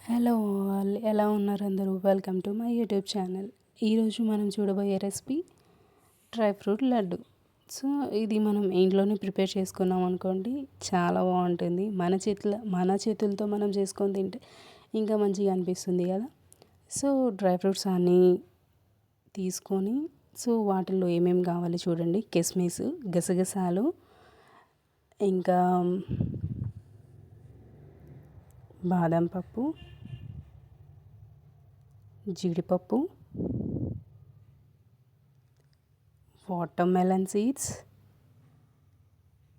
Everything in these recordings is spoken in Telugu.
హలో ఆల్, ఎలా ఉన్నారు అందరూ? Welcome to my YouTube channel. ఈరోజు మనం చూడబోయే recipe dry fruit laddu. So ఇది మనం ఇంట్లోనే ప్రిపేర్ చేసుకున్నాం అనుకోండి, చాలా బాగుంటుంది. మన చేతులతో మనం చేసుకొని తింటే ఇంకా మంచిగా అనిపిస్తుంది కదా. సో డ్రై ఫ్రూట్స్ అన్నీ తీసుకొని, సో వాటిల్లో ఏమేమి కావాలి చూడండి. కిస్మిస్, గసగసాలు, ఇంకా బాదం పప్పు, జీడిపప్పు, watermelon seeds,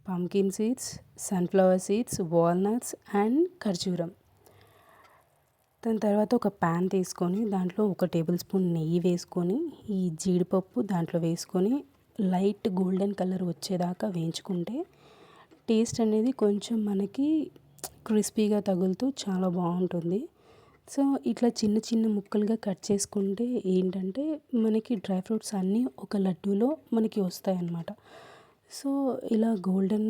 pumpkin seeds, sunflower seeds, walnuts and ఖర్జూరం. దాని తర్వాత ఒక ప్యాన్ తీసుకొని దాంట్లో 1 టేబుల్ స్పూన్ నెయ్యి వేసుకొని ఈ జీడిపప్పు దాంట్లో వేసుకొని లైట్ గోల్డెన్ కలర్ వచ్చేదాకా వేయించుకుంటే టేస్ట్ అనేది కొంచెం మనకి క్రిస్పీగా తగులుతూ చాలా బాగుంటుంది. సో ఇట్లా చిన్న చిన్న ముక్కలుగా కట్ చేసుకుంటే ఏంటంటే మనకి డ్రై ఫ్రూట్స్ అన్నీ ఒక లడ్డూలో మనకి వస్తాయి అన్నమాట. సో ఇలా గోల్డెన్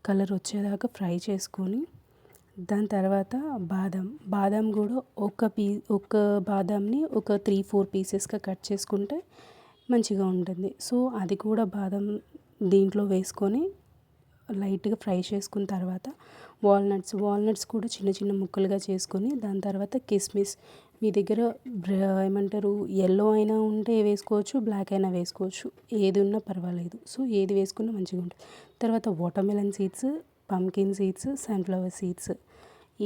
కలర్ వచ్చేదాకా ఫ్రై చేసుకొని దాని తర్వాత బాదం కూడా ఒక బాదంని ఒక 3-4 పీసెస్గా కట్ చేసుకుంటే మంచిగా ఉంటుంది. సో అది కూడా బాదం దీంట్లో వేసుకొని లైట్గా ఫ్రై చేసుకున్న తర్వాత వాల్నట్స్ కూడా చిన్న చిన్న ముక్కలుగా చేసుకొని దాని తర్వాత కిస్మిస్ మీ దగ్గర ఏమంటారు ఎల్లో అయినా ఉంటే వేసుకోవచ్చు, బ్లాక్ అయినా వేసుకోవచ్చు, ఏది ఉన్నా పర్వాలేదు. సో ఏది వేసుకున్నా మంచిగా ఉంటుంది. తర్వాత watermelon seeds, pumpkin seeds, sunflower seeds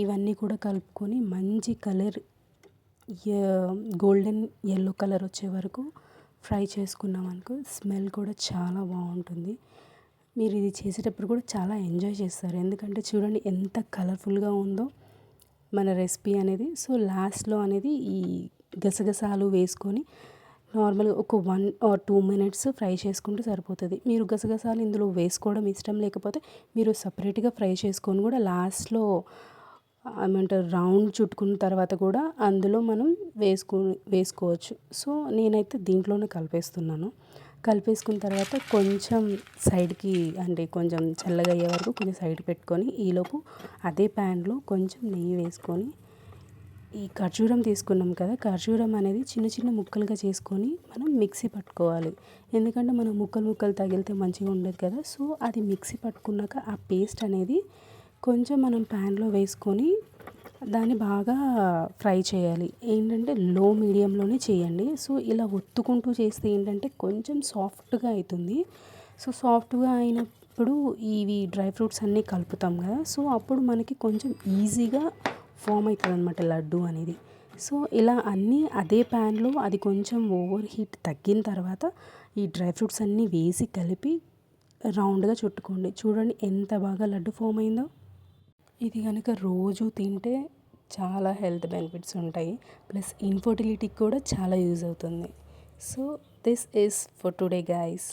ఇవన్నీ కూడా కలుపుకొని మంచి కలర్ గోల్డెన్ ఎల్లో కలర్ వచ్చే వరకు ఫ్రై చేసుకున్నాం అనుకో స్మెల్ కూడా చాలా బాగుంటుంది. మీరు ఇది చేసేటప్పుడు కూడా చాలా ఎంజాయ్ చేస్తారు. ఎందుకంటే చూడండి ఎంత కలర్ఫుల్గా ఉందో మన రెసిపీ అనేది. సో లాస్ట్లో అనేది ఈ గసగసాలు వేసుకొని నార్మల్గా ఒక 1 or 2 minutes ఫ్రై చేసుకుంటే సరిపోతుంది. మీరు గసగసాలు ఇందులో వేసుకోవడం ఇష్టం లేకపోతే మీరు సపరేట్గా ఫ్రై చేసుకొని కూడా లాస్ట్లో ఏమంటారు రౌండ్ చుట్టుకున్న తర్వాత కూడా అందులో మనం వేసుకోవచ్చు. సో నేనైతే దీంట్లోనే కలిపేసుకున్న తర్వాత కొంచెం సైడ్కి అంటే కొంచెం చల్లగా అయ్యే వరకు కొంచెం సైడ్ పెట్టుకొని ఈలోపు అదే ప్యాన్లో కొంచెం నెయ్యి వేసుకొని ఈ ఖర్జూరం తీసుకున్నాం కదా, ఖర్జూరం అనేది చిన్న చిన్న ముక్కలుగా చేసుకొని మనం మిక్సీ పట్టుకోవాలి. ఎందుకంటే మనం ముక్కలు తగిలితే మంచిగా ఉండదు కదా. సో అది మిక్సీ పట్టుకున్నాక ఆ పేస్ట్ అనేది కొంచెం మనం ప్యాన్లో వేసుకొని దాన్ని బాగా ఫ్రై చేయాలి. ఏంటంటే లో మీడియంలోనే చేయండి. సో ఇలా ఒత్తుకుంటూ చేస్తే ఏంటంటే కొంచెం సాఫ్ట్గా అవుతుంది. సో సాఫ్ట్గా అయినప్పుడు ఇవి డ్రై ఫ్రూట్స్ అన్నీ కలుపుతాం కదా, సో అప్పుడు మనకి కొంచెం ఈజీగా ఫామ్ అవుతుంది అనమాట లడ్డు అనేది. సో ఇలా అన్నీ అదే ప్యాన్లో అది కొంచెం ఓవర్ హీట్ తగ్గిన తర్వాత ఈ డ్రై ఫ్రూట్స్ అన్నీ వేసి కలిపి రౌండ్గా చుట్టుకోండి. చూడండి ఎంత బాగా లడ్డు ఫామ్ అయిందో. ఇది కనుక రోజు తింటే చాలా హెల్త్ బెనిఫిట్స్ ఉంటాయి. ప్లస్ ఇన్ఫర్టిలిటీకి కూడా చాలా యూజ్ అవుతుంది. So this is for today guys.